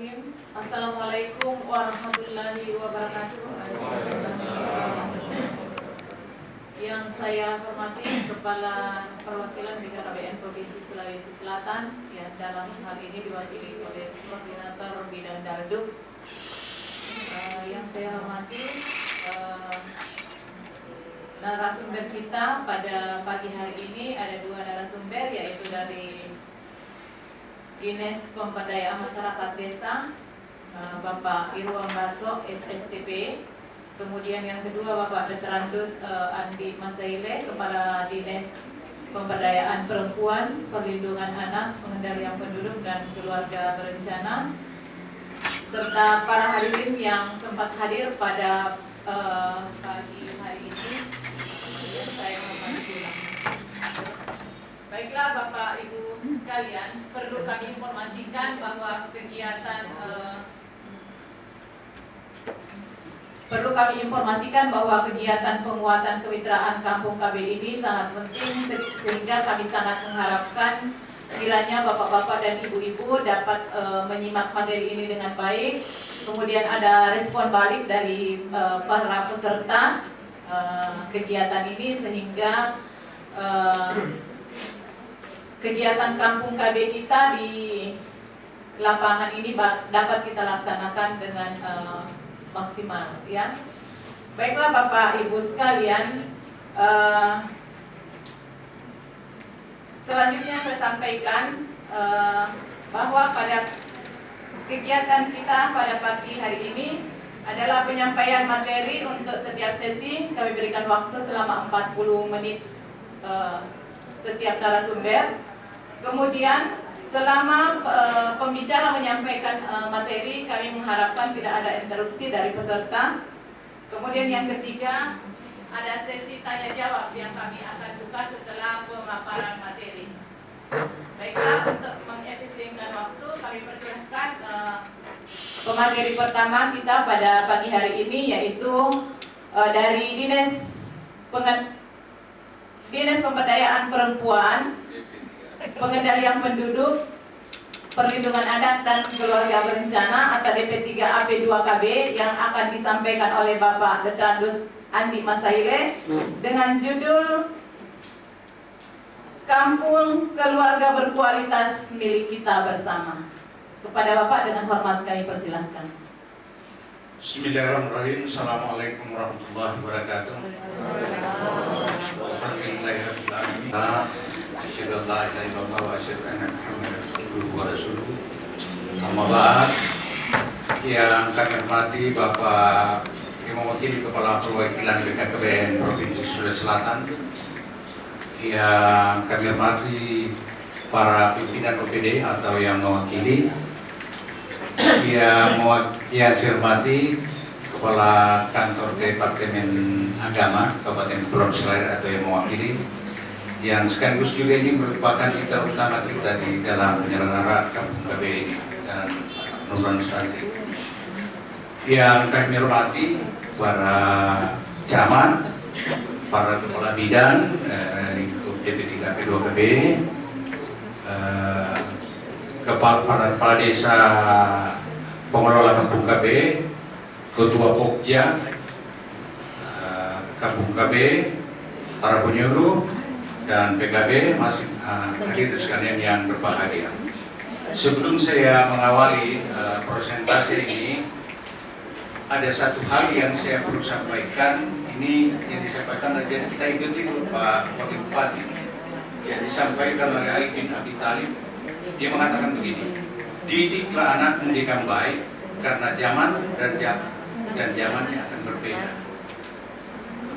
Bismillahirrahmanirrahim. Assalamualaikum warahmatullahi wabarakatuh. Yang saya hormati Kepala Perwakilan BKKBN Provinsi Sulawesi Selatan, yang dalam hal ini diwakili oleh Koordinator Bidang Darduk. Yang saya hormati narasumber kita pada pagi hari ini, ada dua narasumber, yaitu dari Dinas Pemberdayaan Masyarakat Desa, Bapak Irwan Baso, SSCP. Kemudian yang kedua Bapak Detrandus Andi Masaile, Kepala Dinas Pemberdayaan Perempuan, Perlindungan Anak, Pengendalian Penduduk dan Keluarga Berencana, serta para hadirin yang sempat hadir pada pagi hari ini. Saya hormati. Baiklah Bapak Ibu sekalian, perlu kami informasikan bahwa kegiatan penguatan kemitraan Kampung KB ini sangat penting, sehingga kami sangat mengharapkan kiranya bapak-bapak dan ibu-ibu dapat menyimak materi ini dengan baik. Kemudian ada respon balik dari para peserta kegiatan ini, sehingga kegiatan Kampung KB kita di lapangan ini dapat kita laksanakan dengan maksimal, ya. Baiklah Bapak Ibu sekalian, selanjutnya saya sampaikan bahwa pada kegiatan kita pada pagi hari ini adalah penyampaian materi untuk setiap sesi. Kami berikan waktu selama 40 menit setiap narasumber. Kemudian selama pembicara menyampaikan materi, kami mengharapkan tidak ada interupsi dari peserta. Kemudian yang ketiga, ada sesi tanya jawab yang kami akan buka setelah pemaparan materi. Baiklah, untuk mengefisienkan waktu, kami persilahkan pemateri pertama kita pada pagi hari ini, yaitu dari Dinas Pemberdayaan Perempuan, Pengendalian Penduduk, Perlindungan Anak dan Keluarga Berencana atau DP3AP2KB, yang akan disampaikan oleh Bapak Detrandus Andi Masaile dengan judul Kampung Keluarga Berkualitas Milik Kita Bersama. Kepada Bapak dengan hormat kami persilahkan. Bismillahirrahmanirrahim. Assalamualaikum warahmatullahi wabarakatuh. Asyhadu an la ilaha illallah wa asyhadu anna Muhammadan abduhu wa rasuluh. Amma ba'd. Yang kami hormati Bapak yang mewakili Kepala Perwakilan BKKBN Provinsi Sulawesi Selatan, yang kami hormati para pimpinan OPD atau yang mewakili, yang saya hormati Kepala Kantor Departemen Agama Kabupaten Kepulauan Selayar atau yang mewakili, yang sekaligus juga ini merupakan kita utama kita di dalam penyelenggaraan Kampung KB ini dan Nurul Santri. Yang kami hormati para camat, para kepala bidang DP3AP2KB, kepala desa pengelola Kampung KB, ketua Pokja Kampung KB, para penyuluh dan PKB masih hadir sekalian yang berbahagia. Sebelum saya mengawali presentasi ini, ada satu hal yang saya perlu sampaikan. Ini yang disampaikan oleh kita ikuti Pak Wakil Bupati, yang disampaikan oleh Ali bin Abi Thalib. Dia mengatakan begini: didiklah anak pendidikan baik, karena zaman dan zamannya akan berbeda.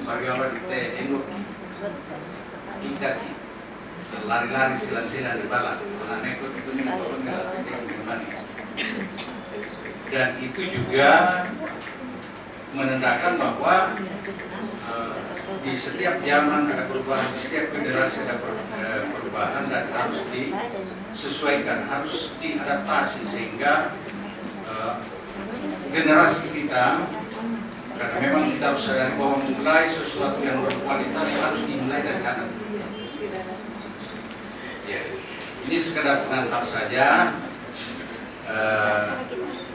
Bagi Allah kita enguk kita lari-lari silang-silang di balak, anak ikut itu dan itu juga menandakan bahwa di setiap zaman ada perubahan, di setiap generasi ada perubahan dan harus disesuaikan, harus diadaptasi, sehingga generasi kita, karena memang kita harus sadar bahwa memulai sesuatu yang berkualitas harus dimulai dari anak. Ya, ini sekedar pengantar saja.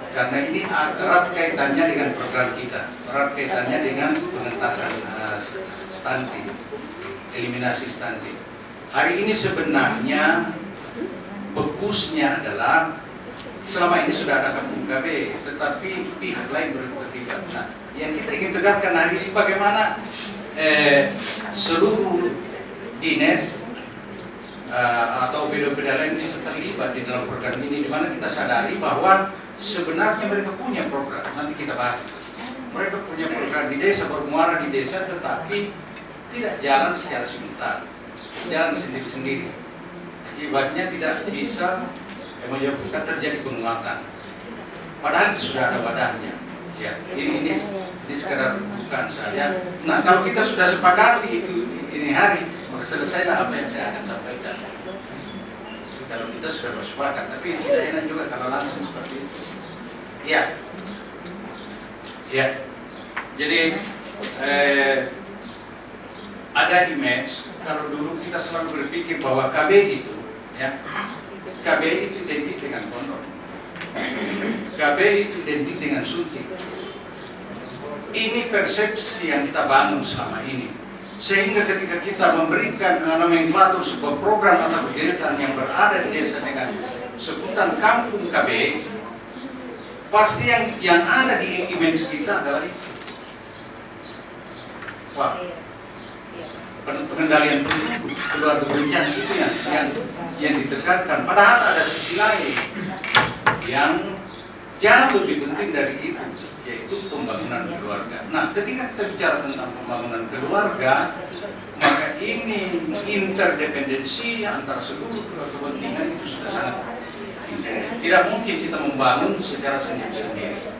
karena ini erat kaitannya dengan program kita, erat kaitannya dengan pengentasan stunting, eliminasi stunting. Hari ini sebenarnya fokusnya adalah selama ini sudah ada kampung KB, tetapi pihak lain terlibat. Nah, yang kita ingin tegakkan hari ini bagaimana seluruh dinas atau beda-beda lain bisa terlibat di dalam program ini, di mana kita sadari bahwa sebenarnya mereka punya program, nanti kita bahas. Mereka punya program di desa, bermuara di desa, tetapi tidak jalan secara simultan, jalan sendiri-sendiri. Akibatnya tidak bisa menyebabkan terjadi penguatan. Padahal sudah ada wadahnya. Ya, ini sekadar bukan saja. Nah, kalau kita sudah sepakati itu ini hari, maka selesailah apa yang saya akan sampaikan. Kalau kita sudah bersepakat, tapi tidak enak juga kalau langsung seperti itu. Ya, ya. Jadi ada image. Kalau dulu kita selalu berpikir bahwa KB itu, ya, KB itu identik dengan kondom. KB itu identik dengan suntik. Ini persepsi yang kita bangun selama ini. Sehingga ketika kita memberikan nomenklatur sebuah program atau kegiatan yang berada di desa dengan sebutan kampung KB, pasti yang ada di image kita adalah itu. Wah, pengendalian keluarga berencana itu yang ditekankan. Padahal ada sisi lain yang jauh lebih penting dari itu, yaitu pembangunan keluarga. Nah, ketika kita bicara tentang pembangunan keluarga, maka ini interdependensi antara seluruh kepentingan itu sudah sangat penting. Tidak mungkin kita membangun secara sendiri-sendiri.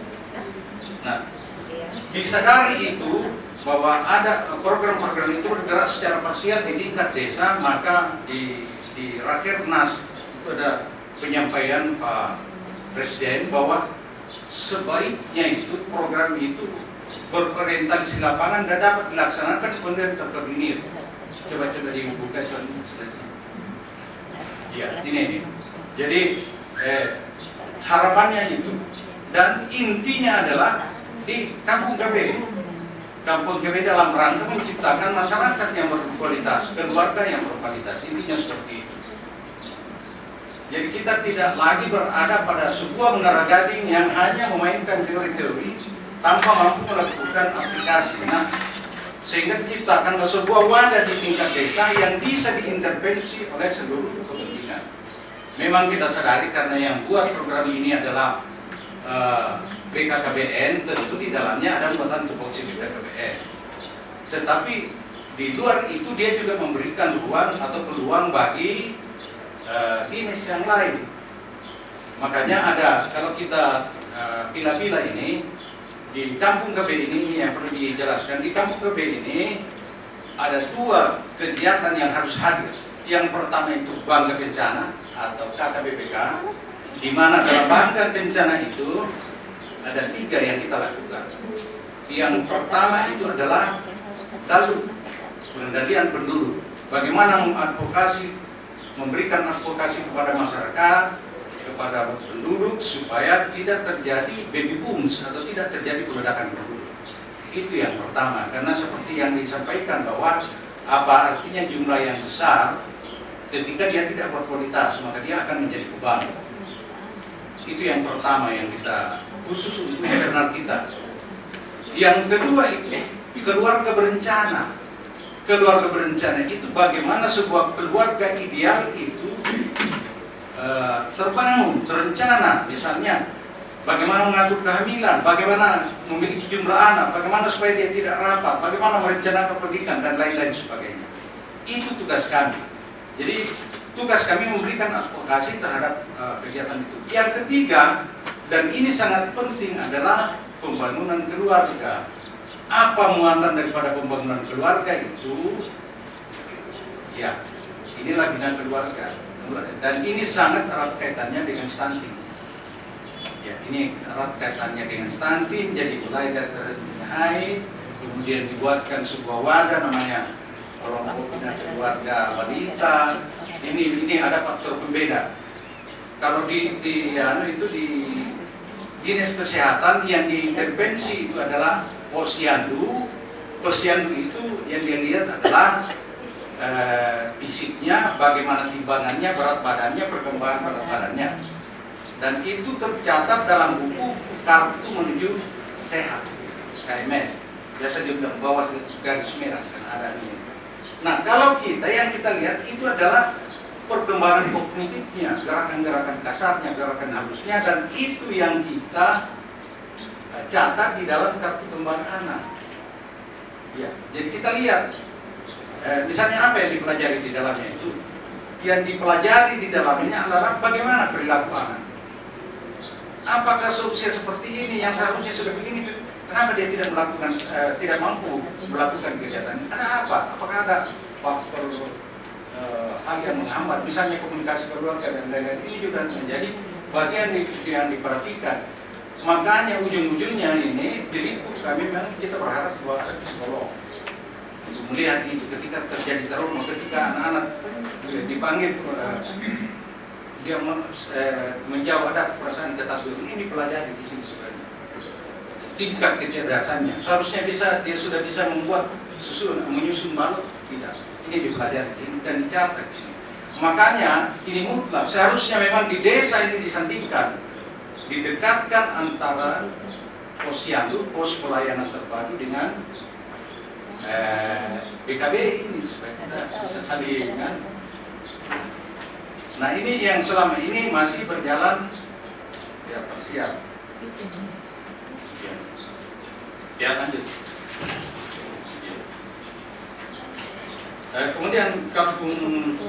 Nah, disadari itu bahwa ada program-program itu bergerak secara parsial di tingkat desa, maka di Rakernas itu ada penyampaian Pak Presiden bahwa sebaiknya itu program itu berorientasi lapangan dan dapat dilaksanakan kemudian terkoordinir. Coba-coba dibuka contohnya. Ya, ini. Jadi harapannya itu dan intinya adalah di Kampung KB. Kampung KB dalam rangka menciptakan masyarakat yang berkualitas, keluarga yang berkualitas. Intinya seperti itu. Jadi kita tidak lagi berada pada sebuah menara gading yang hanya memainkan teori-teori tanpa mampu melakukan aplikasi. Nah, sehingga diciptakan sebuah wadah di tingkat desa yang bisa diintervensi oleh seluruh kepentingan. Memang kita sadari karena yang buat program ini adalah BKKBN, tentu di dalamnya ada muatan tupoksi BKKBN. Tetapi di luar itu dia juga memberikan ruang atau peluang bagi dinas yang lain. Makanya ada, kalau kita bila-bila ini di Kampung KB ini yang perlu dijelaskan, di Kampung KB ini ada dua kegiatan yang harus hadir. Yang pertama itu Bangga Kencana atau KKBPK, di mana dalam Bangga Kencana itu ada 3 yang kita lakukan. Yang pertama itu adalah DALU, pengendalian penduduk. Bagaimana mengadvokasi, memberikan advokasi kepada masyarakat, kepada penduduk supaya tidak terjadi baby booms atau tidak terjadi peledakan penduduk. Itu yang pertama, karena seperti yang disampaikan bahwa apa artinya jumlah yang besar ketika dia tidak berkualitas, maka dia akan menjadi beban. Itu yang pertama yang kita khusus untuk internal kita. Yang kedua itu keluarga berencana. Keluarga berencana itu bagaimana sebuah keluarga ideal itu terbangun, terencana. Misalnya bagaimana mengatur kehamilan, bagaimana memiliki jumlah anak, bagaimana supaya dia tidak rapat, bagaimana merencanakan pendidikan dan lain-lain sebagainya. Itu tugas kami. Jadi tugas kami memberikan advokasi terhadap kegiatan itu. Yang ketiga, dan ini sangat penting, adalah pembangunan keluarga. Apa muatan daripada pembangunan keluarga itu? Ya, inilah bina keluarga. Dan ini sangat erat kaitannya dengan stunting. Ya, ini erat kaitannya dengan stunting. Jadi mulai dari terhentinya haid, kemudian dibuatkan sebuah wadah namanya kelompok bina keluarga wanita. Ini ada faktor pembeda. Kalau di dinas kesehatan yang diintervensi itu adalah posyandu. Posyandu itu yang dia lihat adalah fisiknya, bagaimana timbangannya, berat badannya, perkembangan berat badannya, dan itu tercatat dalam buku kartu menuju sehat KMS. Biasa dia bilang bawah garis merah kan ada ini. Nah, kalau yang kita lihat itu adalah perkembangan kognitifnya, gerakan-gerakan kasarnya, gerakan halusnya, dan itu yang kita catat di dalam kartu kembang anak. Ya, jadi kita lihat, misalnya apa yang dipelajari di dalamnya itu? Yang dipelajari di dalamnya adalah bagaimana perilaku anak. Apakah seusia seperti ini yang seharusnya sudah begini? Kenapa dia tidak melakukan, tidak mampu melakukan kegiatan? Ada apa? Apakah ada faktor hal yang menghambat, misalnya komunikasi keluarga dan lain-lain? Ini juga menjadi bagian yang diperhatikan. Makanya ujung-ujungnya ini diliput, kami memang kita berharap bahwa ada psikolog untuk melihat itu ketika terjadi trauma, ketika anak-anak dipanggil dia menjauh, ada perasaan ketakutan, ini dipelajari di sini sebenarnya. Tingkat kecerdasannya seharusnya dia sudah bisa membuat menyusun balut, tidak. Ini dipelajari dan dicatat ini. Makanya ini mutlak seharusnya memang di desa ini disandingkan, didekatkan antara posyandu, pos pelayanan terpadu, dengan BKB ini supaya kita bisa saling kan. Nah, ini yang selama ini masih berjalan ya parsial. Ya lanjut. Kemudian kampung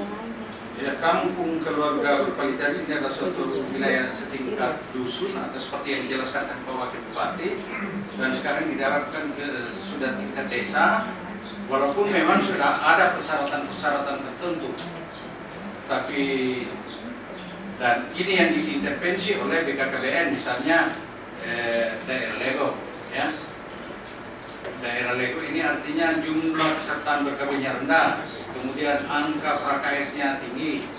keluarga berkualitas ini adalah suatu wilayah setingkat dusun atau seperti yang dijelaskan tadi Pak Wakil Bupati, dan sekarang diharapkan ke sudah tingkat desa, walaupun memang sudah ada persyaratan tertentu, tapi dan ini yang diintervensi oleh BKKBN, misalnya daerah Lego, ya. Daerah Lego ini artinya jumlah kesertaan berkawinnya rendah, kemudian angka PKS-nya tinggi,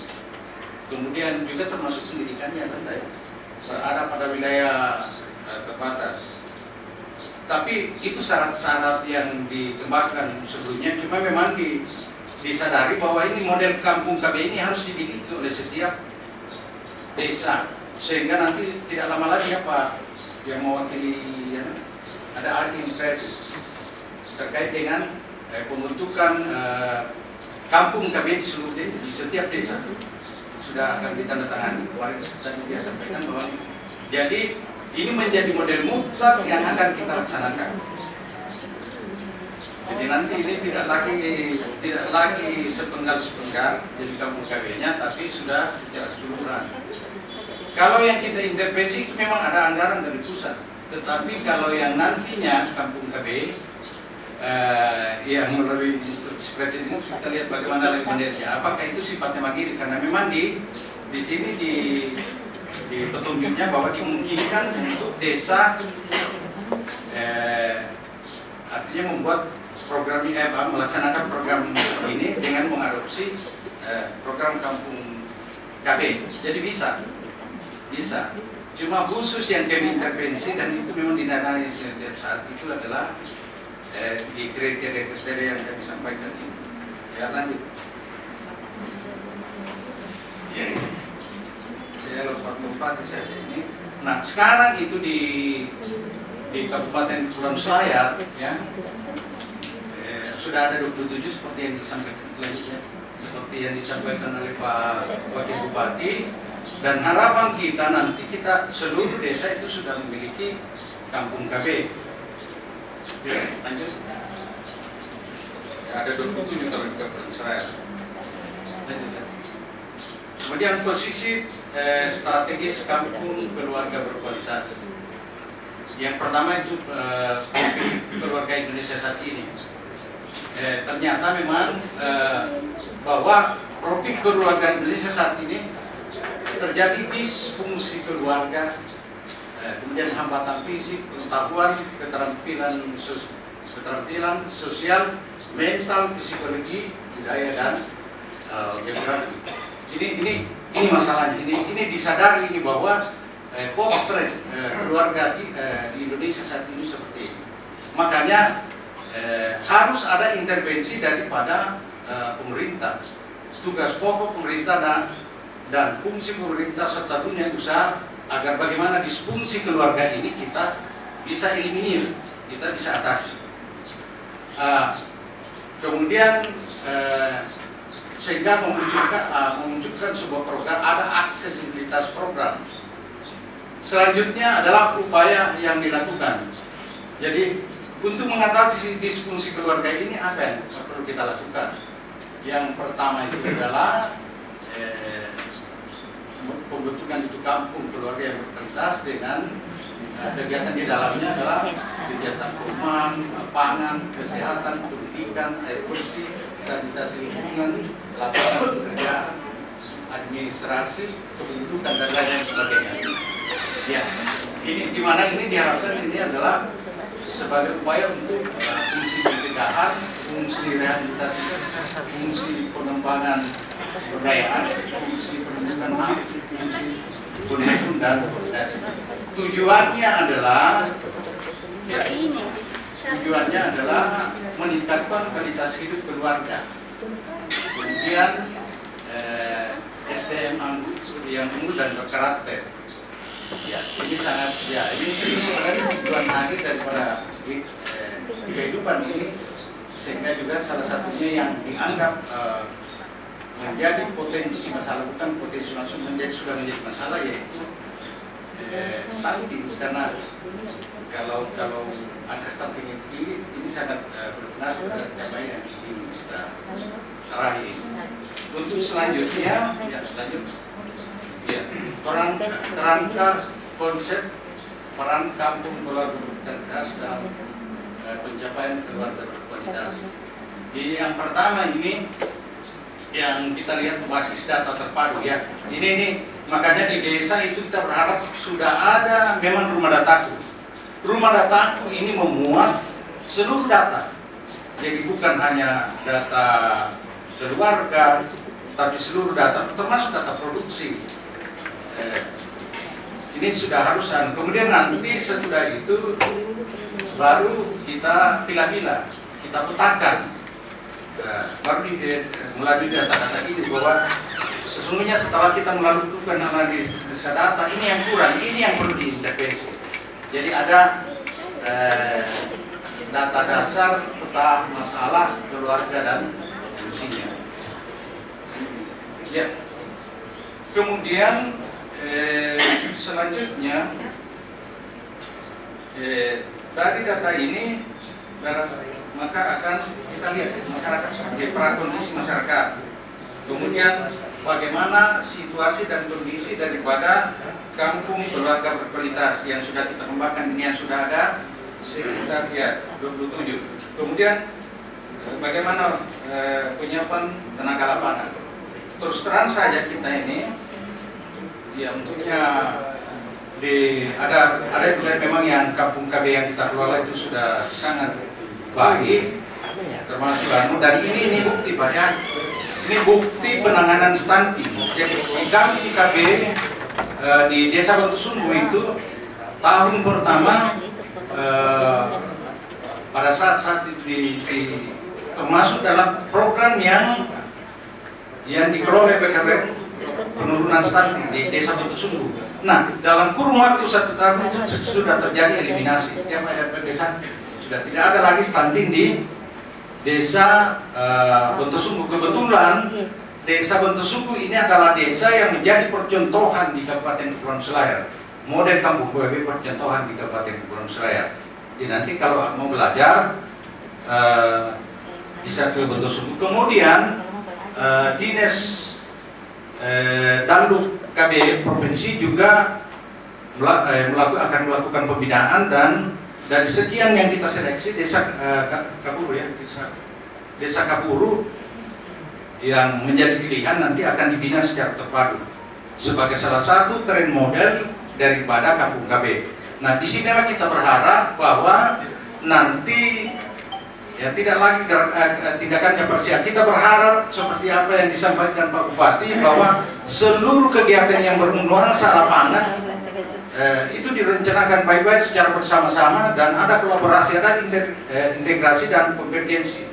kemudian juga termasuk pendidikannya rendah, ya, berada pada wilayah terbatas. Tapi itu syarat-syarat yang dikembangkan sebelumnya, cuma memang disadari bahwa ini model kampung KB ini harus dimiliki oleh setiap desa, sehingga nanti tidak lama lagi apa yang mewakili ya, ada impres terkait dengan pembentukan kampung KB di setiap desa sudah akan ditandatangani. Kemarin tadi dia sampaikan bahwa jadi ini menjadi model mutlak yang akan kita laksanakan. Jadi nanti ini tidak lagi sepenggal jadi kampung KB-nya, tapi sudah secara keseluruhan. Kalau yang kita intervensi itu memang ada anggaran dari pusat, tetapi kalau yang nantinya kampung KB yang melalui instruksi presiden kita lihat bagaimana lagi modelnya. Apakah itu sifatnya mandiri? Karena memang di sini di petunjuknya bahwa dimungkinkan untuk desa artinya membuat program ini, melaksanakan program ini dengan mengadopsi program kampung KB. Jadi bisa. Cuma khusus yang kami intervensi dan itu memang didanai setiap saat itu adalah di kriteria yang kami sampaikan ini. Ya lanjut. Ya. Saya lupa bupati saja ini. Nah sekarang itu di Kabupaten Kepulauan Selayar ya sudah ada 27 seperti yang disampaikan selanjutnya, seperti yang disampaikan oleh Pak Wakil Bupati, dan harapan kita nanti seluruh desa itu sudah memiliki kampung KB. Ya, lanjut. Ya, ada 27 kalau di Kabupaten Selayar. Lanjut. Kemudian posisi strategis kampung keluarga berkualitas. Yang pertama itu keluarga Indonesia saat ini. Ternyata memang bahwa profil keluarga Indonesia saat ini terjadi disfungsi keluarga, kemudian hambatan fisik, pengetahuan, keterampilan sosial, mental, psikologi, budaya dan geografi. Ini masalahnya. Ini disadari ini bahwa potret keluarga di Indonesia saat ini seperti ini. Makanya harus ada intervensi daripada pemerintah. Tugas pokok pemerintah dan fungsi pemerintah serta dunia usaha agar bagaimana disfungsi keluarga ini kita bisa eliminir, kita bisa atasi. Kemudian sehingga memunculkan sebuah program, ada aksesibilitas program. Selanjutnya adalah upaya yang dilakukan. Jadi untuk mengatasi disfungsi keluarga ini apa yang perlu kita lakukan? Yang pertama itu adalah pembentukan itu kampung keluarga yang berkualitas dengan kegiatan di dalamnya adalah kegiatan perumahan, pangan, kesehatan, pendidikan, air bersih, sanitasi lingkungan, lapangan pekerjaan, administrasi, kependudukan dan lain sebagainya. Ya, ini di mana ini diharapkan ini adalah sebagai upaya untuk fungsi pencegahan, fungsi rehabilitasi, fungsi pengembangan kebudayaan, fungsi pendidikan, fungsi pendidikan dan koordinasi. Tujuannya adalah meningkatkan kualitas hidup keluarga. Kemudian SDM yang unggul dan berkarakter. Ya, ini sangat ini sebenarnya tujuan akhir daripada kehidupan ini, sehingga juga salah satunya yang dianggap menjadi potensi masalah, bukan potensi langsung sudah menjadi masalah, yaitu stunting. Karena kalau angka stunting yang tinggi ini sangat berpengaruh terhadap capaian yang ingin kita raih. Untuk selanjutnya, kerangka konsep peran kampung keluarga berkualitas dalam pencapaian keluarga berkualitas. Jadi yang pertama ini yang kita lihat basis data terpadu ya. Ini makanya di desa itu kita berharap sudah ada memang rumah dataku. Rumah dataku ini memuat seluruh data. Jadi bukan hanya data keluarga, tapi seluruh data, termasuk data produksi. Ini sudah harus. Kemudian nanti setelah itu baru kita pilah-pilah, kita petakan. Baru melalui data-data ini bahwa sesungguhnya setelah kita melakukan analisa data, ini yang kurang, ini yang perlu diintervensi. Jadi ada data dasar peta masalah keluarga dan fungsinya. Ya. Kemudian selanjutnya dari data ini maka akan kita lihat masyarakat sebagai prakondisi masyarakat. Kemudian bagaimana situasi dan kondisi daripada kampung keluarga berkualitas yang sudah kita kembangkan ini, yang sudah ada sekitar 27. Kemudian bagaimana penyiapan tenaga lapangan. Terus terang saja kita ini ya tentunya ada juga memang yang kampung KB yang kita kelola itu sudah sangat baik, termasuk dan ini bukti Pak ya. Ini bukti penanganan stunting. Jadi di kampung KB di Desa Bantusunggu itu tahun pertama pada saat itu termasuk dalam program yang dikelola BKP penurunan stunting di Desa Bantusunggu. Nah, dalam kurun waktu 1 tahun itu sudah terjadi eliminasi. Tiap ada desa sudah tidak ada lagi stunting di Desa Bantusunggu. Kebetulan Desa Bantusunggu ini adalah desa yang menjadi percontohan di Kabupaten Kepulauan Selayar. Model kampung KUB percontohan di Kabupaten Kepulauan Selayar. Jadi nanti kalau mau belajar bisa ke Bantusunggu. Kemudian Dinas Danduk KB Provinsi juga akan melakukan pembinaan, dan dari sekian yang kita seleksi desa Kaburu ya, desa Kaburu yang menjadi pilihan nanti akan dibina secara terpadu sebagai salah satu tren model daripada kampung KB. Nah, disinilah kita berharap bahwa nanti Ya, tidak lagi tindakannya parsial. Kita berharap seperti apa yang disampaikan Pak Bupati bahwa seluruh kegiatan yang bernuansa lapangan itu direncanakan baik-baik secara bersama-sama dan ada kolaborasi, ada integrasi dan konvergensi.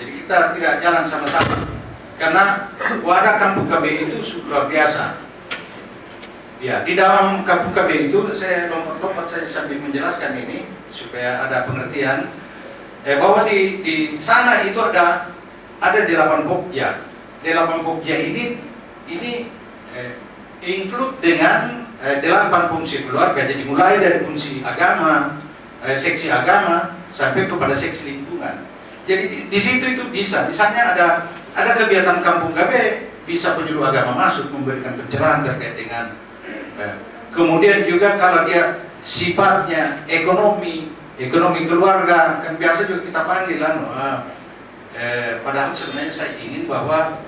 Jadi kita tidak jalan sama-sama karena wadah Kampung KB itu luar biasa. Ya, di dalam Kampung KB itu saya lompat-lompat saya sambil menjelaskan ini supaya ada pengertian. Bahwa di sana itu ada 8 pokja. 8 pokja ini include dengan 8 fungsi keluarga. Jadi mulai dari fungsi agama, seksi agama sampai kepada seksi lingkungan. Jadi di situ itu bisa. Misalnya ada kegiatan Kampung KB, bisa penyuluh agama masuk memberikan pencerahan terkait dengan kemudian juga kalau dia sifatnya ekonomi keluarga, kan biasa juga kita panggil padahal sebenarnya saya ingin bahwa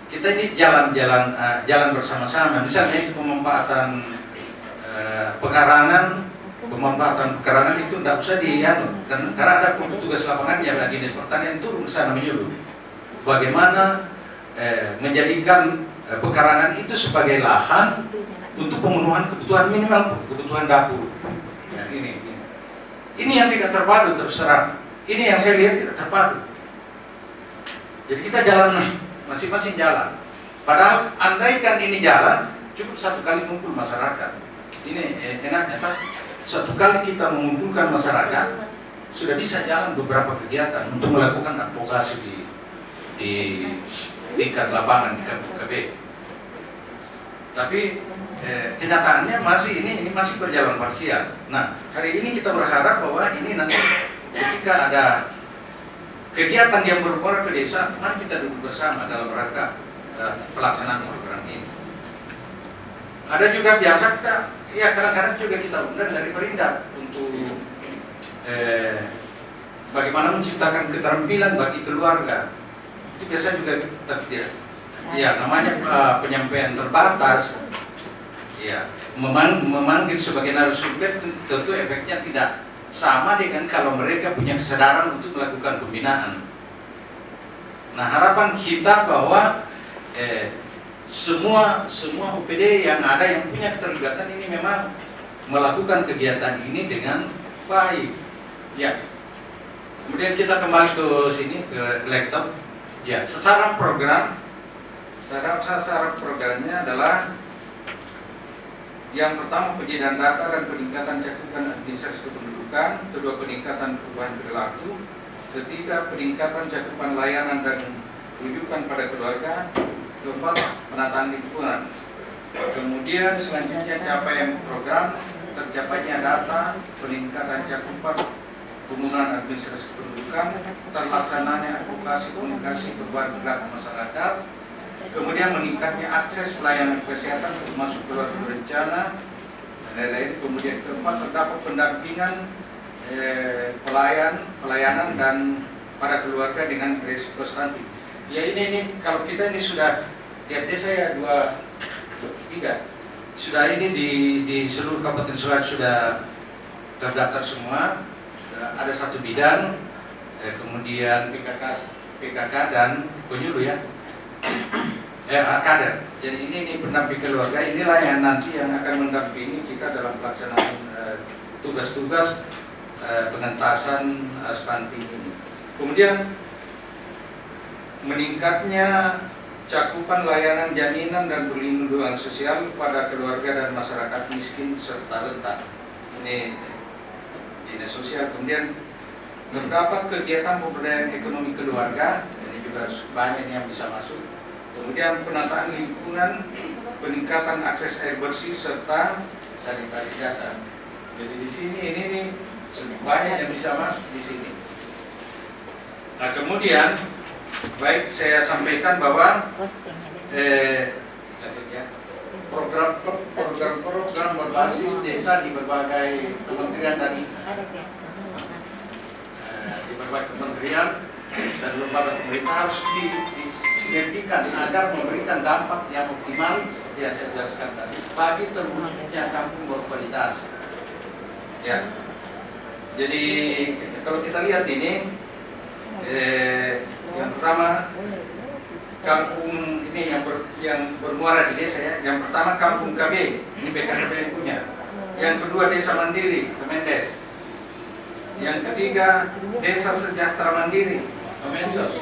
kita ini jalan bersama-sama. Misalnya pemanfaatan pekarangan itu tidak usah karena ada petugas lapangannya, dinas pertanian turun ke sana menyuluh bagaimana menjadikan pekarangan itu sebagai lahan untuk pemenuhan kebutuhan minimal, kebutuhan dapur. Ini yang tidak terpadu terus terang. Ini yang saya lihat tidak terpadu. Jadi kita jalan masing-masing jalan. Padahal andaikan ini jalan, cukup satu kali kumpul masyarakat. Ini enaknya kan satu kali kita mengumpulkan masyarakat sudah bisa jalan beberapa kegiatan untuk melakukan advokasi di tingkat lapangan di Kampung KB. Tapi kenyataannya ini masih berjalan parsial. Nah, hari ini kita berharap bahwa ini nanti ketika ada kegiatan yang bermuara ke desa, mari kita duduk bersama dalam rangka pelaksanaan program ini. Ada juga biasa kita, ya kadang-kadang juga kita undang dari Perindak untuk bagaimana menciptakan keterampilan bagi keluarga. Itu biasa juga tapi tidak. Ya, namanya penyampaian terbatas. Ya, memanggil sebagai narasumber tentu efeknya tidak sama dengan kalau mereka punya kesadaran untuk melakukan pembinaan. Nah, harapan kita bahwa semua OPD yang ada yang punya keterlibatan ini memang melakukan kegiatan ini dengan baik. Ya. Kemudian kita kembali ke sini ke laptop. Ya, sasaran programnya adalah yang pertama penyediaan data dan peningkatan cakupan administrasi kependudukan, kedua peningkatan perubahan perilaku, ketiga peningkatan cakupan layanan dan rujukan pada keluarga, keempat penataan lingkungan. Kemudian selanjutnya capaian program, tercapainya data, peningkatan cakupan penggunaan administrasi kependudukan, terlaksananya advokasi komunikasi perubahan perilaku masyarakat, kemudian meningkatnya akses pelayanan kesehatan termasuk keluarga berencana dan lain-lain. Kemudian keempat terdapat pendampingan pelayanan dan pada keluarga dengan beresiko stunting. Ya ini kalau kita ini sudah tiap desa ya 2-3 sudah ini di seluruh Kabupaten Sulawesi sudah terdaftar semua. Ada satu bidang, kemudian PKK dan penyuluh ya. Kader. Jadi ini pendamping keluarga, inilah yang nanti yang akan mendampingi kita dalam pelaksanaan tugas-tugas pengentasan stunting ini. Kemudian meningkatnya cakupan layanan jaminan dan perlindungan sosial pada keluarga dan masyarakat miskin serta rentan. Ini dinas sosial. Kemudian terdapat kegiatan pemberdayaan ekonomi keluarga, ini juga banyak yang bisa masuk. Kemudian penataan lingkungan, peningkatan akses air bersih serta sanitasi dasar. Jadi di sini ini banyak yang bisa masuk di sini. Nah kemudian baik saya sampaikan bahwa program berbasis desa di berbagai kementerian dan di berbagai kementerian dan lembaga pemerintah harus disinergikan agar memberikan dampak yang optimal seperti yang saya jelaskan tadi bagi terwujudnya kampung berkualitas. Ya. Jadi kalau kita lihat ini, yang pertama kampung ini yang bermuara di desa ya. Yang pertama kampung KB, ini BKKBN punya. Yang kedua desa mandiri, Kemendes. Yang ketiga desa sejahtera mandiri, Kemensos.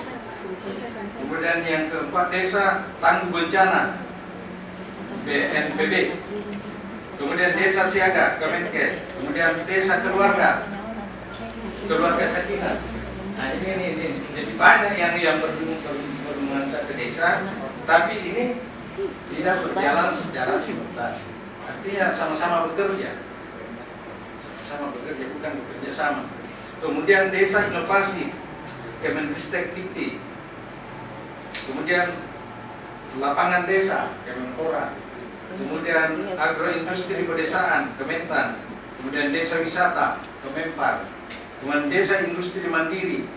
Kemudian yang keempat desa tangguh bencana, BNPB. Kemudian desa siaga, Kemenkes. Kemudian desa keluarga Sakinah. Nah ini jadi banyak yang bernuansa ke desa, tapi ini tidak berjalan secara simultan. Artinya sama-sama bekerja, bukan bekerja sama. Kemudian desa inovasi, Kemenristek Dikti. Kemudian lapangan desa, Kemenpora. Kemudian agroindustri pedesaan, Kementan. Kemudian desa wisata, Kemenpar. Kemudian desa industri mandiri,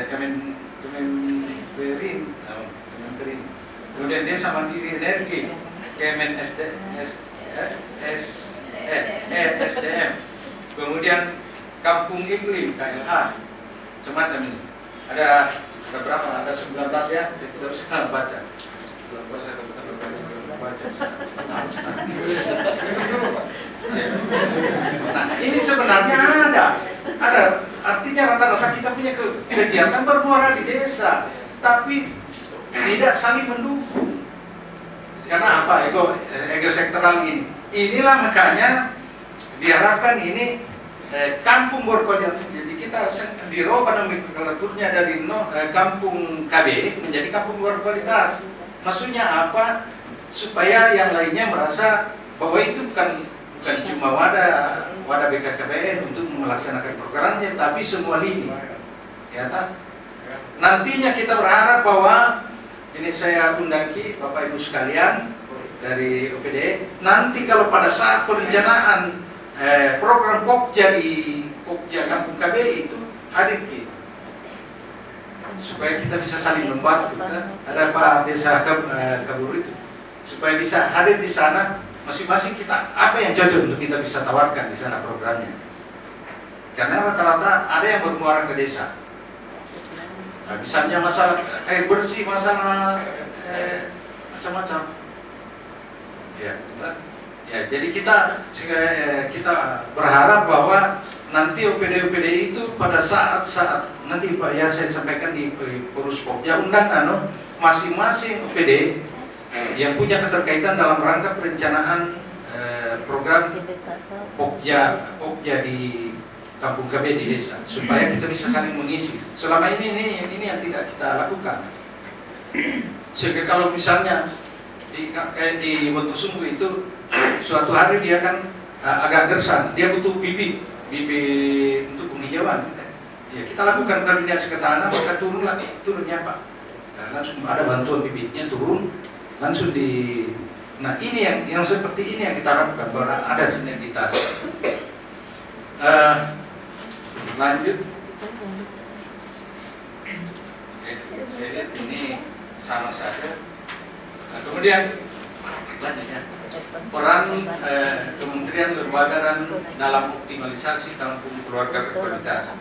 Kemenperin. Kemudian desa mandiri energi, SDM. Kemudian kampung iklim, KLH. Semacam ini. Ada berapa? Ada 19 ya, saya tidak usah baca. Saya baca. Nah, ini sebenarnya ada. Artinya rata-rata kita punya kegiatan bermuara di desa, tapi tidak saling mendukung. Karena apa? Ego sektoral ini. Inilah makanya diharapkan ini kampung berkualitas. Jadi kita dirubah nomenklaturnya dari kampung KB menjadi kampung berkualitas. Maksudnya apa? Supaya yang lainnya merasa bahwa itu bukan cuma wadah BKKBN untuk melaksanakan programnya, tapi semua lini. Ya, nantinya kita berharap bahwa ini saya undang Bapak Ibu sekalian dari OPD. Nanti kalau pada saat perencanaan program Pokja di Pokja Kampung KB itu hadir kita, supaya kita bisa saling membantu. Ada Pak Desa Kabur itu, supaya bisa hadir di sana. Masing-masing kita apa yang cocok untuk kita bisa tawarkan di sana programnya. Karena rata-rata ada yang bermuara ke desa. Nah, misalnya masalah air bersih, masalah macam-macam. Ya, jadi kita berharap bahwa nanti OPD itu pada saat nanti Pak ya saya sampaikan di Purus Pokja undang masing-masing OPD yang punya keterkaitan dalam rangka perencanaan program Pokja di Kampung KB di desa, supaya kita bisa saling mengisi. Selama ini yang tidak kita lakukan. Sehingga kalau misalnya kayak di Wontosunggu itu suatu hari dia kan agak gersang, dia butuh bibit untuk penghijauan. Ya, kita lakukan koordinasi ke tanah, maka turunnya Pak. Langsung ada bantuan bibitnya turun. Langsung nah ini yang seperti ini yang kita harapkan bahwa ada sinergitas. Lanjut. Saya lihat ini sama saja. Nah, kemudian lanjut ya. Peran kementerian lembaga dalam optimalisasi kampung keluarga berkualitas.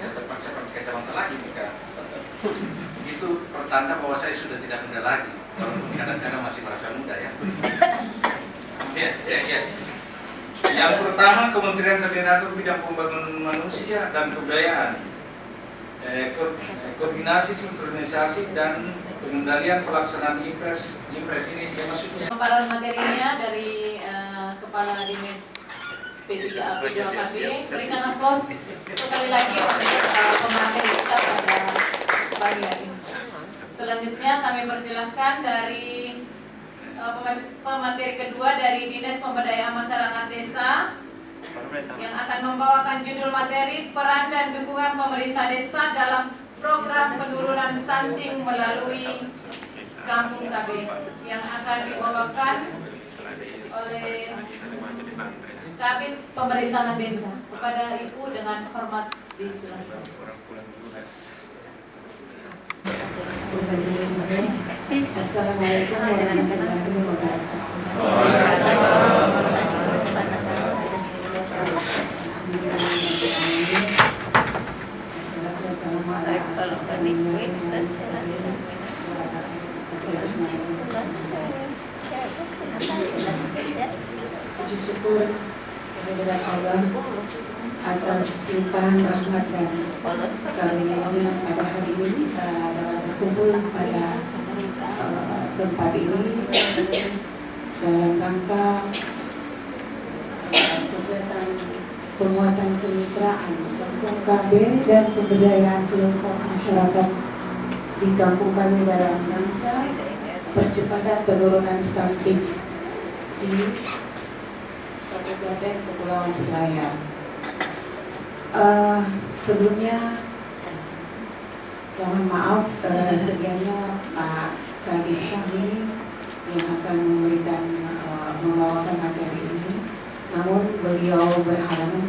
Ya, terpaksa pakai kacamata lagi nih. Itu pertanda bahwa saya sudah tidak muda lagi. Walaupun kadang-kadang masih merasa muda ya. Ya. Yang pertama, Kementerian Koordinator Bidang Pembangunan Manusia dan Kebudayaan, koordinasi, sinkronisasi dan pengendalian pelaksanaan impres ini ya maksudnya. Pemaparan materinya dari Kepala Dinas P3A KB. Berikan aplaus sekali lagi untuk pemateri kita pada pagi hari ini. Selanjutnya kami persilahkan dari pemateri kedua dari Dinas Pemberdayaan Masyarakat Desa yang akan membawakan judul materi peran dan dukungan pemerintah desa dalam program penurunan stunting melalui Kampung KB yang akan dibawakan oleh Kabid Pemerintahan Desa. Kepada Ibu dengan hormat disilakan. Assalamualaikum warahmatullahi wabarakatuh. Ismail. Puji syukur kehadirat Allah atas limpahan rahmat dan karunia-Nya pada hari ini dapat berkumpul pada tempat ini dalam rangka kegiatan penguatan kemitraan kampung KB dan pemberdayaan kelompok masyarakat di kampung kami dalam rangka percepatan penurunan stunting di Kabupaten Kepulauan Selayar. Sebelumnya mohon maaf sedianya Pak Kadis kami yang akan memberikan membawakan materi ini, namun beliau berhalangan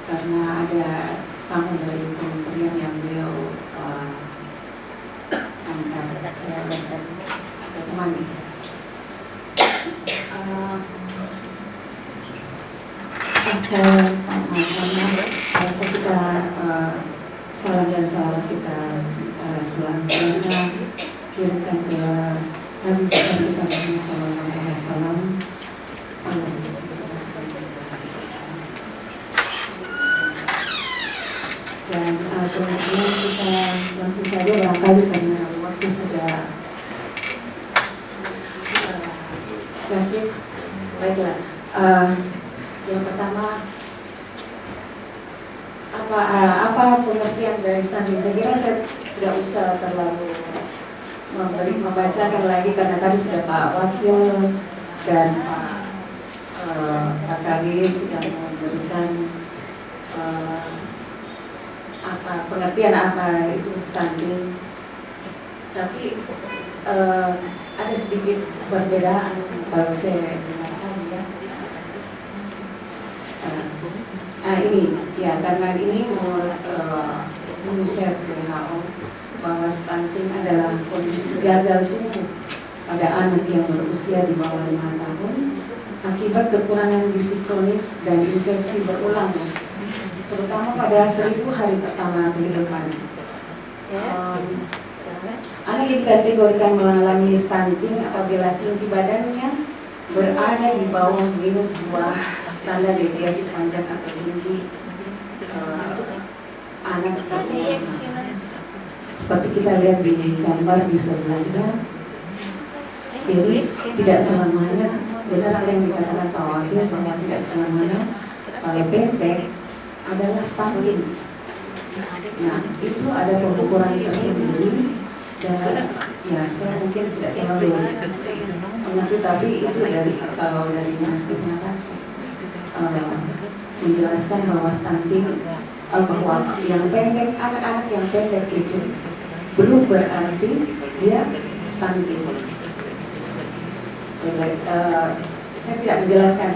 karena ada tamu dari kementerian yang beliau antar temani. Saya kita salam dan salam kita selanjutnya kirimkan ke Nabi kita Muhammad Sallallahu Alaihi Wasallam. Dan selanjutnya kita langsung saja barangkali karena waktu sudah kasih. Baiklah. Yang pertama, apa pengertian dari stunting? Saya kira saya tidak usah terlalu membacakan lagi karena tadi sudah Pak Wakil dan Pak Kadis sudah memberikan pengertian apa itu stunting. Tapi ada sedikit perbedaan kalau saya dengarkan ya. Ini ya, karena ini menurut UNICEF WHO bahwa stunting adalah kondisi gagal tumbuh pada anak yang berusia di bawah 5 tahun akibat kekurangan gizi kronis dan infeksi berulang, terutama pada 1000 hari pertama kehidupan. Anak dikategorikan mengalami stunting apabila tinggi badannya berada di bawah -2 standar deviasi panjang atau tinggi anak seumur. Seperti kita lihat di gambar di sebelahnya. Jadi tidak selamanya, benar apa yang dikatakan Pak Wakil bahwa tidak selamanya kalau pendek adalah stunting. Nah, itu ada pengukuran tersendiri dan ya saya mungkin tidak terlalu mengerti, tapi itu dari kalau dari dinas kesehatan menjelaskan bahwa stunting bahwa yang pendek, anak-anak yang pendek itu belum berarti dia stunting. Saya tidak menjelaskan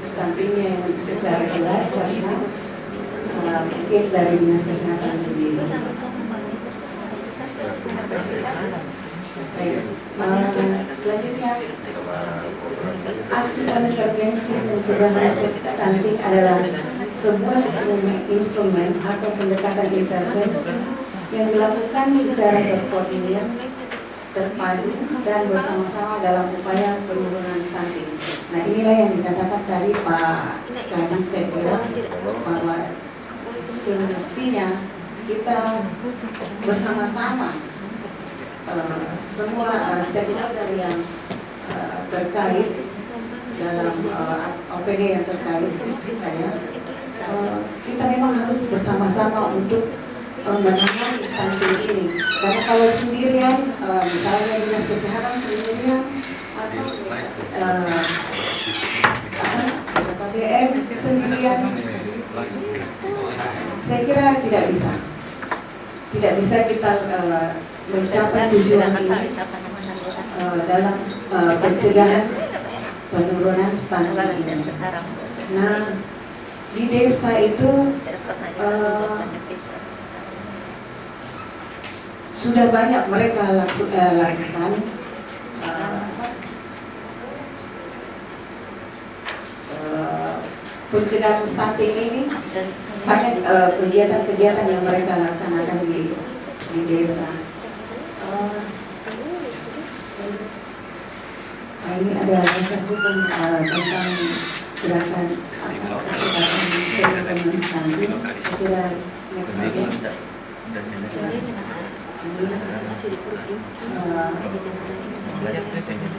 stuntingnya secara jelas karena mungkin dari dinas kesehatan sendiri. Selanjutnya, aksi dan intervensi mencegah stunting adalah sebuah instrumen atau pendekatan intervensi yang dilakukan secara terkoordinir, terpadu, dan bersama-sama dalam upaya penurunan stunting. Nah, inilah yang dikatakan tadi Pak Kadis, saya kira bahwa semestinya kita bersama-sama semua stakeholder yang terkait dalam OPD yang terkait saya, kita memang harus bersama-sama untuk menangani stunting ini. Karena kalau sendirian, misalnya dinas kesehatan sendirian atau KBM sendirian, saya kira tidak bisa. Tidak bisa kita mencapai tujuan ini dalam pencegahan penurunan stunting ini. Nah, di desa itu sudah banyak mereka lakukan pencegahan stunting ini. Banyak kegiatan-kegiatan yang mereka laksanakan di desa. Nah, ini ada dasar hukum tentang gerakan percepatan development stunting. Saya kira next again.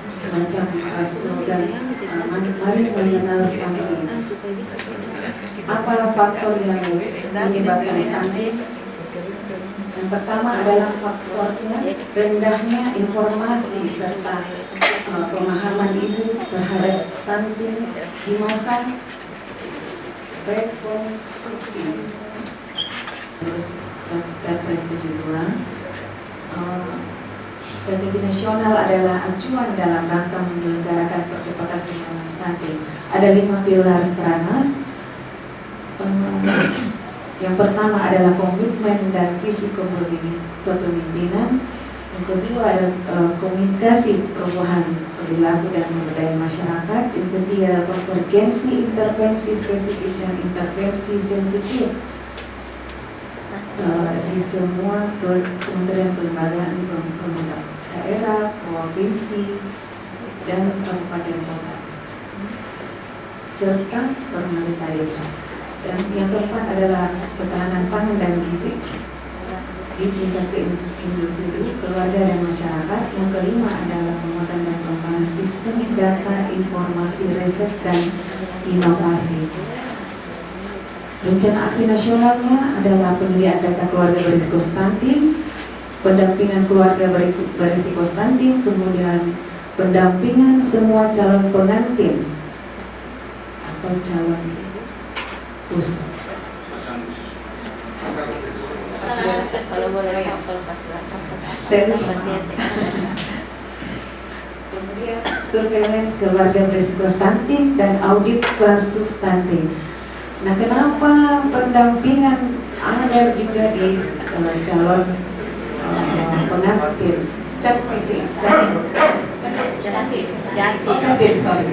Semacam slogan mari mengenal stunting. Apa faktor yang menyebabkan stunting? Yang pertama adalah faktornya rendahnya informasi serta pemahaman ibu terhadap stunting di masa rekonstruksi. Terus Perpres 72, strategi nasional adalah acuan dalam rangka menyelenggarakan percepatan penanganan stunting. Ada 5 pilar Stranas. Yang pertama adalah komitmen dan visi kepemimpinan. Yang kedua adalah komunikasi perubahan perilaku dan pemberdayaan masyarakat. Yang ketiga konvergensi intervensi spesifik dan intervensi sensitif di semua kementerian kelembagaan pemerintah daerah, provinsi, dan kabupaten kota, serta pemerintah desa. Dan yang keempat adalah ketahanan pangan dan gizi di tingkat individu, keluarga, dan masyarakat. Yang kelima adalah penguatan dan pengembangan sistem data, informasi, riset, dan inovasi. Rencana aksi nasionalnya adalah penyediaan data keluarga berisiko stunting, pendampingan keluarga berisiko stunting, kemudian pendampingan semua calon pengantin atau calon us. Kalau boleh Kemudian surveillance keluarga berisiko stunting dan audit kasus stunting. Nah, kenapa pendampingan ada juga di calon pengantin? Cantik, sorry.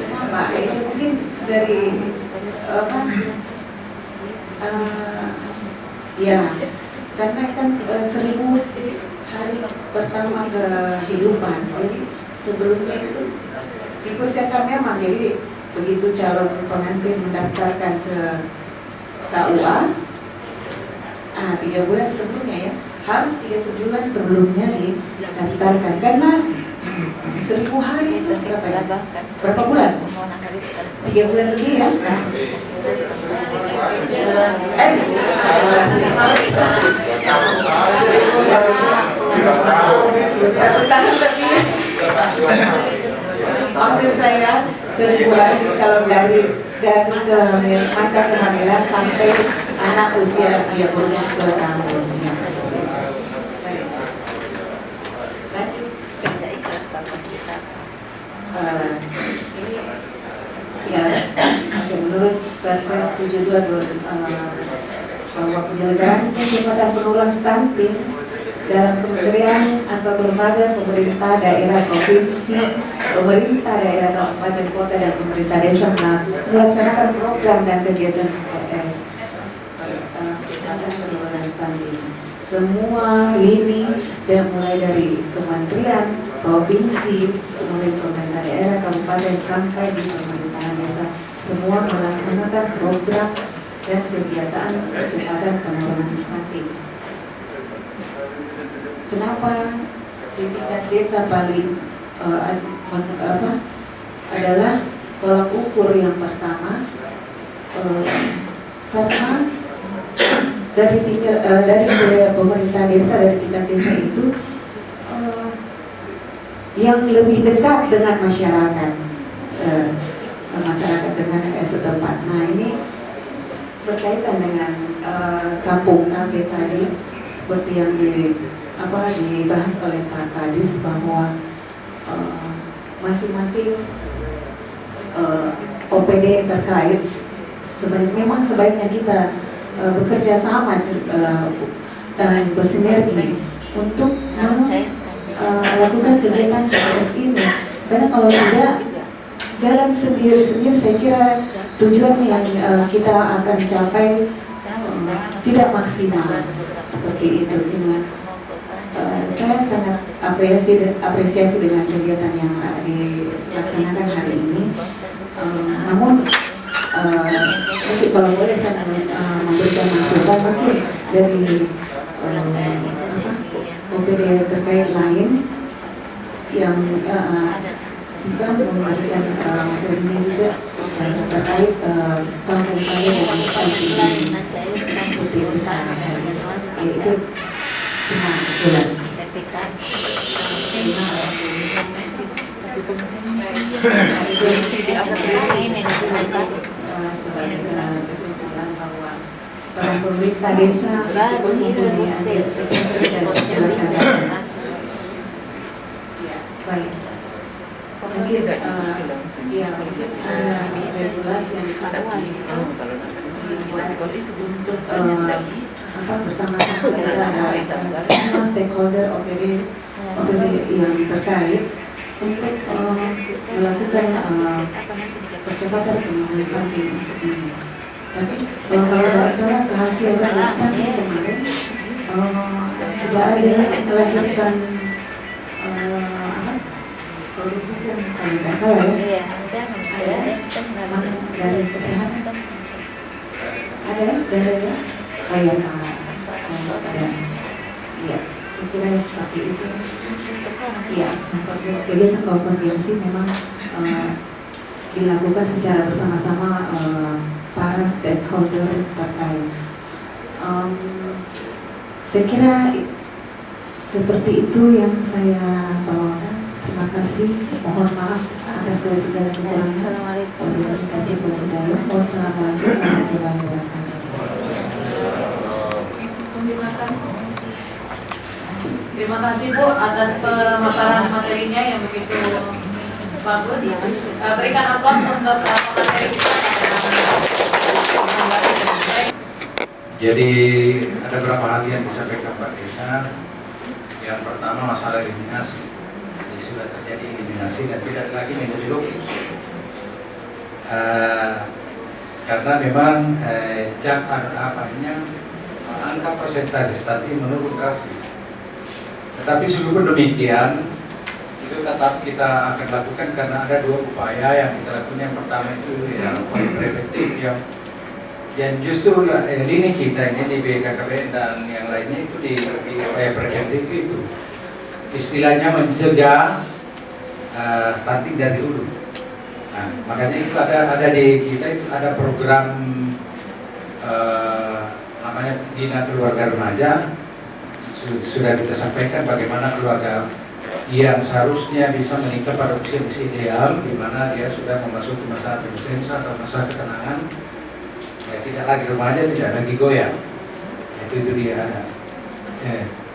Kenapa? Itu mungkin dari apa? Ya, karena kan 1000 hari pertama kehidupan. Jadi sebelumnya itu dipersiapkan memang. Jadi begitu calon pengantin mendaftarkan ke KUA, 3 bulan sebelumnya ya, harus 3 bulan sebelumnya didaftarkan. Karena 1000 hari itu berapa ya? Berapa bulan? 3 bulan lebih ya? Satu tahun lebih. Maksud saya 1000 hari kalau dari masa kehamilan sampai anak usia dia berumur 2 tahun. Menurut Perpres 72 bahwa penyelenggaraan percepatan penurunan stunting dalam kementerian atau lembaga pemerintah daerah provinsi, pemerintah daerah kabupaten kota, dan pemerintah desa melaksanakan program dan kegiatan percepatan penurunan stunting. Semua lini dan mulai dari kementerian, provinsi, kemudian pemerintah daerah, kabupaten, sampai di pemerintahan desa, semua melaksanakan program dan kegiatan percepatan penurunan stunting. Kenapa di tingkat desa paling adalah tolak ukur yang pertama, karena dari pemerintah desa, dari tingkat desa itu yang lebih dekat dengan masyarakat, masyarakat dengan setempat. Nah, ini berkaitan dengan kampung kafe tadi, seperti yang dibahas oleh Pak Kadis, bahwa masing-masing OPD terkait memang sebaiknya kita bekerja sama dan bersinergi untuk melakukan kegiatan PPS ini, karena kalau tidak jalan sendiri-sendiri, saya kira tujuan yang kita akan capai tidak maksimal seperti itu. Saya sangat apresiasi dengan kegiatan yang dilaksanakan hari ini. Namun nanti kalau boleh saya memberikan masukan mungkin dari OPD terkait lain yang bisa memberikan materi juga terkait kampung kaya dan stunting seperti itu Pak. Itu cuma usulan. Sebagai kesimpulan bahwa peran pemerintah desa untuk mempunyai antisipasi dan menjelaskan. Ya, baik. Mungkin ya regulasi yang harus bersama-sama semua stakeholder OPD yang terkait untuk melakukan percepatan penanganan stunting ini. Tapi kalau tidak salah kehasilan stunting kemarin tidak ada melahirkan produk hukum kalau tidak salah ya. Ada dari kesehatan ada dari ada ya sekiranya seperti itu. Ya, kegiatan konvergensi memang dilakukan secara bersama-sama para stakeholder terkait. Saya kira seperti itu yang saya bawakan. Terima kasih. Mohon maaf atas segala kekurangan. Wassalamualaikum warahmatullahi wabarakatuh. Terima kasih. Terima kasih Bu atas pemaparan materinya yang begitu bagus. Berikan aplaus untuk pemateri kita. Jadi ada beberapa hal yang disampaikan Pak Desa. Yang pertama masalah eliminasi. Jadi sudah terjadi eliminasi dan tidak lagi menjadi lokus. Karena memang angka persentase stunting menurun drastis. Tetapi sebelum demikian, itu tetap kita akan lakukan karena ada dua upaya yang kita lakukan. Yang pertama itu upaya preventif yang justru lini kita ini di BKKBN dan yang lainnya itu di upaya preventif itu istilahnya mencegah stunting dari hulu. Nah, makanya itu ada di kita itu ada program namanya Bina Keluarga Remaja. Sudah kita sampaikan bagaimana keluarga yang seharusnya bisa menikah pada usia ideal, di mana dia sudah memasuki masa adolescence atau masa ketenangan, ya, tidak lagi remaja, tidak lagi goyang. Itu dia ada.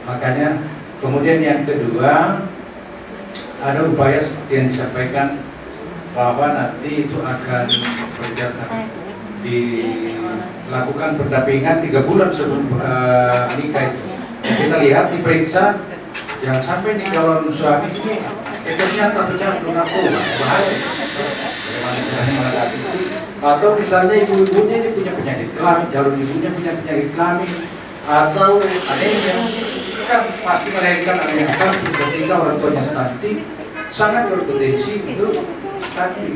Makanya kemudian yang kedua ada upaya seperti yang disampaikan bahwa nanti itu akan berjalan dilakukan pendampingan 3 bulan sebelum nikah itu. Kita lihat diperiksa yang sampai di calon suami ini ternyata tercantum narkoba, bahaya. Bagaimana caranya mengatasi itu? Atau misalnya ibu-ibunya ini punya penyakit kelamin, calon ibunya punya penyakit kelamin, atau adanya kan pasti melahirkan anak yang stunting. Ketika orang tuanya stunting sangat berpotensi untuk stunting.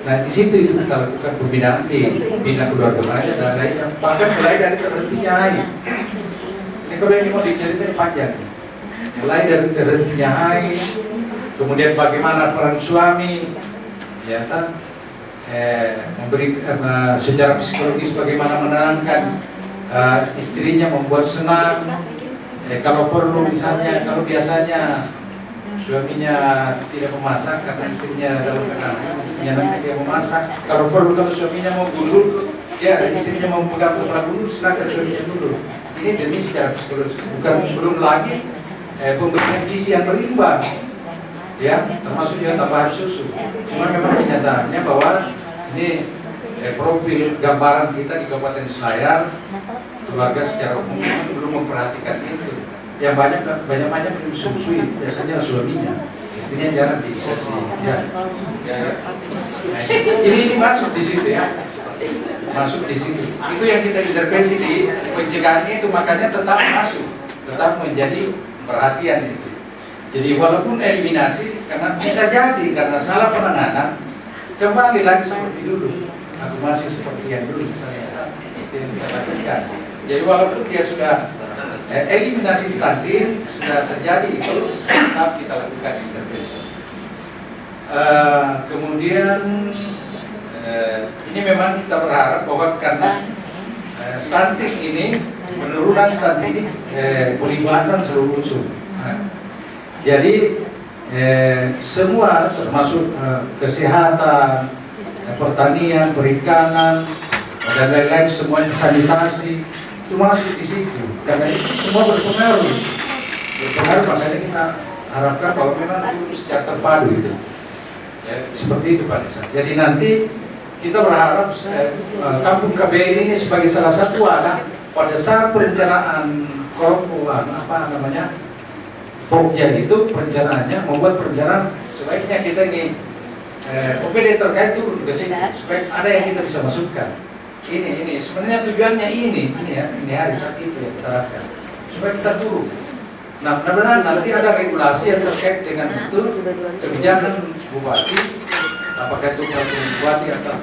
Nah di situ itu kita lakukan pembinaan di bina keluarga remaja dan lainnya, bahkan mulai dari terhentinya air. Ini kalau ini mau diceritain panjang. Mulai dari terhentinya air, kemudian bagaimana peran suami, ya kan, memberi secara psikologis bagaimana menenangkan istrinya, membuat senang. Kalau perlu misalnya, kalau biasanya suaminya tidak memasak karena istrinya dalam keadaan menyenangkan dia memasak. Kalau perlu, kalau suaminya mau gulur, ya istrinya mau pegang kepala gulur, silakan suaminya gulur. Ini demi secara psikologis, belum lagi pemberian gizi yang berimbang, ya, termasuk juga tambahan susu. Cuma memang kenyataannya bahwa ini profil gambaran kita di Kabupaten Selayar, keluarga secara umum belum memperhatikan itu. Yang banyak minum susu itu biasanya suaminya, istrinya jarang dikasih. Ya. Nah, ini masuk di situ ya. Masuk di situ. Itu yang kita intervensi di pencegahan itu, makanya tetap masuk, tetap menjadi perhatian itu. Jadi walaupun eliminasi, karena bisa jadi karena salah penanganan, kembali lagi seperti dulu. Aku masih seperti yang dulu misalnya, itu yang kita lakukan. Jadi walaupun dia sudah eliminasi stunting, sudah terjadi itu, tetap kita lakukan intervensi. Kemudian ini memang kita berharap bahwa karena stunting ini, penurunan stunting ini melibatkan seluruh unsur. Jadi semua termasuk kesehatan, pertanian, perikanan, dan lain-lain, semuanya sanitasi itu masuk di situ. Karena itu semua berpengaruh. Makanya kita harapkan bahwa memang itu secara terpadu itu. Ya, seperti itu Pak Desa. Jadi nanti kita berharap Kampung KBI ini sebagai salah satu wadah pada saat perencanaan Pokja itu perencanaannya membuat perencanaan sebaiknya kita ini OPD terkait turun ke sini supaya ada yang kita bisa masukkan. Ini sebenarnya tujuannya ini hari itu yang kita harapkan supaya kita turun. Nah, benar-benar nanti ada regulasi yang terkait dengan itu kebijakan bupati, apakah itu bupati atau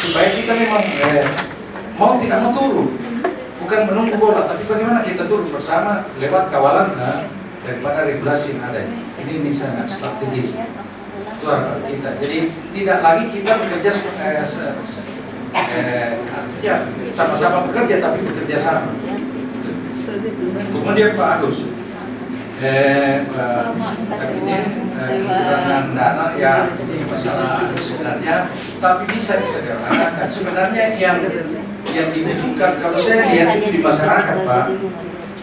supaya kita memang mau tidak mau turun, bukan menunggu bola, tapi bagaimana kita turun bersama lewat kawalan daripada regulasi yang ada. Ini sangat strategis. Itu harapan kita. Jadi tidak lagi kita bekerja artinya sama-sama bekerja, tapi bekerja sama. Kemudian Pak Agus, kekurangan dana ya ini masalah sebenarnya, tapi bisa disederhanakan. Sebenarnya yang dibutuhkan, kalau saya lihat itu di masyarakat Pak,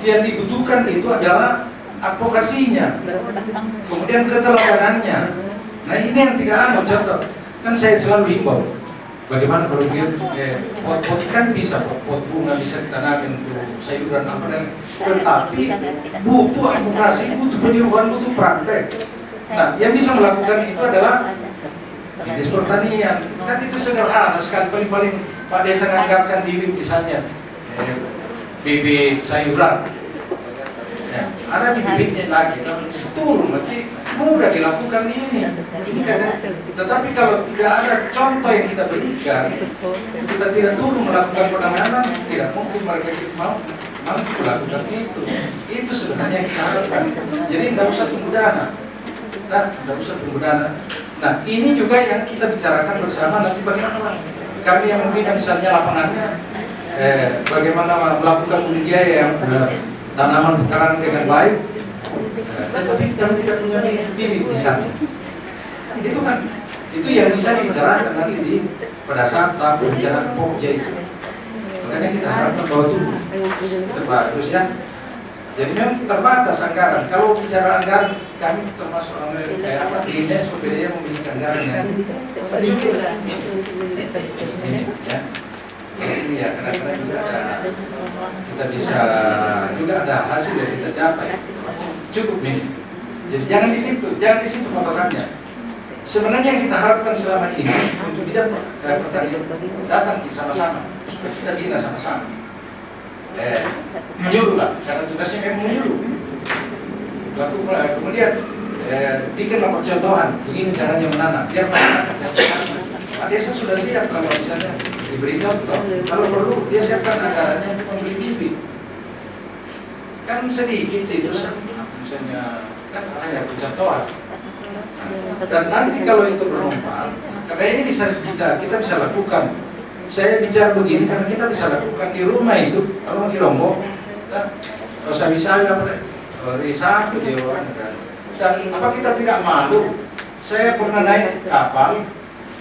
yang dibutuhkan itu adalah advokasinya, kemudian keteladanannya. Nah ini yang tidak ada contoh. Kan saya selalu himbau, bagaimana kalau dia pot-pot kan bisa, pot bunga bisa ditanamin untuk sayuran apa dan, tetapi butuh advokasi, butuh penyuluhan, butuh praktek. Nah, yang bisa melakukan itu adalah dinas pertanian. Kan itu sederhana sekali, paling Pak Desa nganggarkan bibit misalnya bibit sayuran. Ya, ada bibitnya lagi, turun nanti mudah dilakukan ini kan. Tetapi kalau tidak ada contoh yang kita berikan, kita tidak turun melakukan penanganan, tidak mungkin mereka mau melakukan itu. Itu sebenarnya yang kita harapkan. Jadi tidak usah tunggu dana. Tidak usah tunggu dana. Nah ini juga yang kita bicarakan bersama nanti bagaimana kami yang membina misalnya lapangannya, bagaimana melakukan budidaya yang tanaman karang dengan baik, tetapi kami tidak punya bibit di sana. Itu kan, itu yang bisa dibicarakan nanti pada saat tahap perencanaan Pokja itu. Makanya kita harapkan bahwa itu terbatas ya. Jadi memang terbatas anggaran. Kalau bicara anggaran, kami termasuk orang kayak apa di INES, OPD memiliki anggaran yang cukup ini ya. Ini ya, kadang-kadang juga ada, kita bisa juga ada hasil yang kita capai cukup minim. Jadi jangan di situ patokannya. Sebenarnya yang kita harapkan selama ini untuk bidang pertanian datang sama-sama supaya kita bina sama-sama. Menyuruh lah, karena tugasnya memang menyuruh. Kemudian bikinlah percontohan, begini caranya menanam, biar masyarakat yang sekarang. Pak Desa sudah siap kalau misalnya diberi contoh, kalau perlu dia siapkan anggarannya untuk membeli bibit. Kan sedikit itu, misalnya kan hanya percontohan. Dan nanti kalau itu bermanfaat, karena ini kita bisa lakukan. Saya bicara begini karena kita bisa lakukan di rumah itu. Kalau di Lombok, kalau saya bisa di satu di orang. Dan apa kita tidak malu? Saya pernah naik kapal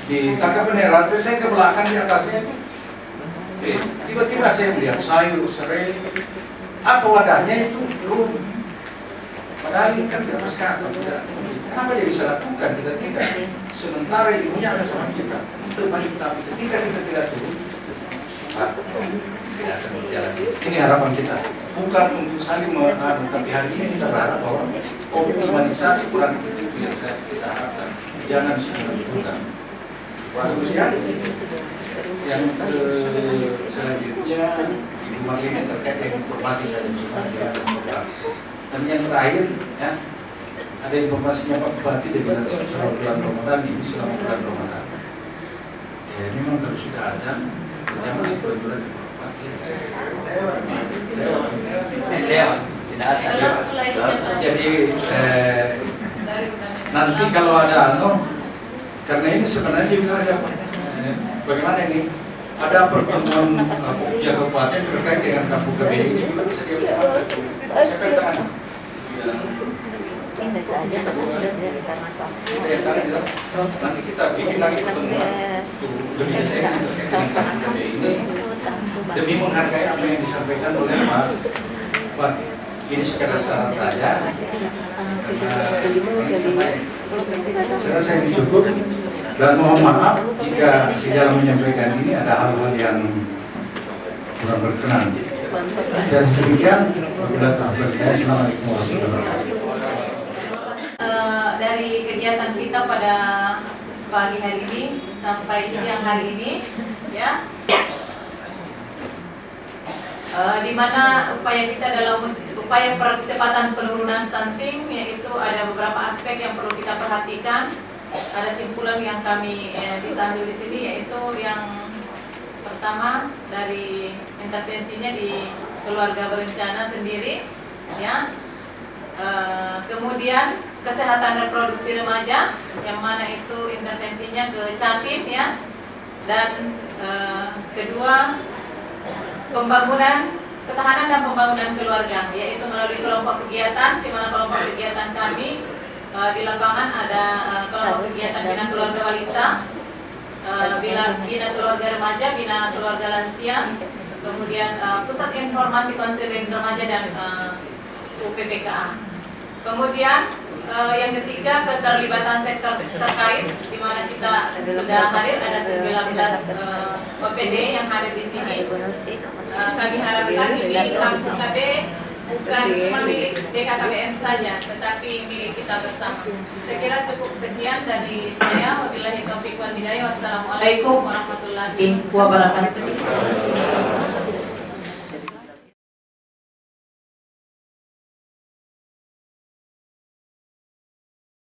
di KKP Nerate, saya ke belakang di atasnya itu. Tiba-tiba saya melihat sayur, serai, apa wadahnya itu belum. Padahal ini kan di atas kapal, tidak mungkin. Kenapa dia bisa lakukan? Kita tidak. Sementara ilmunya ada sama kita. Itu bagi kita. Ketika kita tidak turun, pasti tidak akan berjalan. Ini harapan kita. Bukan untuk saling mengadu, tapi hari ini kita berharap bahwa optimalisasi kurang itu yang kita harapkan. Jangan semua. Bagus ya. Yang selanjutnya Ibu Marlina terkait dengan informasi saja. Dan yang terakhir ya, ada informasinya Pak Bupati dari bulan Ramadan ini selama bulan Ramadan. Ya memang kalau sudah ada, jangan itu aturan Pak Bupati. Lewat, tidak ada. Jadi nanti kalau ada karena ini sebenarnya juga ada bagaimana ini? Ada pertemuan Pokja Kabupaten terkait dengan kampung KBI ini juga bisa dilakukan. Siapa yang tangan? Nanti kita bikin lagi pertemuan lebih detail terkait dengan kampung KBI ini demi menghargai apa yang disampaikan oleh Pak Bupati. Ini sekedar saran saja. Saya rasa ini cukup. Dan mohon maaf jika di dalam menyampaikan ini ada hal-hal yang kurang berkenan. Saya demikian, Assalamualaikum warahmatullahi wabarakatuh. Dari kegiatan kita pada pagi hari ini sampai siang hari ini, ya, di mana upaya kita dalam upaya percepatan penurunan stunting, yaitu ada beberapa aspek yang perlu kita perhatikan. Ada simpulan yang kami bisa ambil di sini, yaitu yang pertama dari intervensinya di keluarga berencana sendiri, ya. Kemudian kesehatan reproduksi remaja, yang mana itu intervensinya ke Jatim, ya. Dan kedua, pembangunan ketahanan dan pembangunan keluarga, yaitu melalui kelompok kegiatan, di mana kelompok kegiatan kami di lapangan ada kelompok kegiatan bina keluarga balita, bina keluarga remaja, bina keluarga lansia, kemudian pusat informasi konseling remaja dan UPPKA. Kemudian yang ketiga, keterlibatan sektor terkait, di mana kita sudah hadir, ada 19 OPD yang hadir di sini. Kami harapkan ini kampung KB bukan cuma milik BKKBN saja, tetapi milik kita bersama. Saya kira cukup sekian dari saya. Wabillahi taufiq wal hidayah. Wassalamualaikum warahmatullahi wabarakatuh.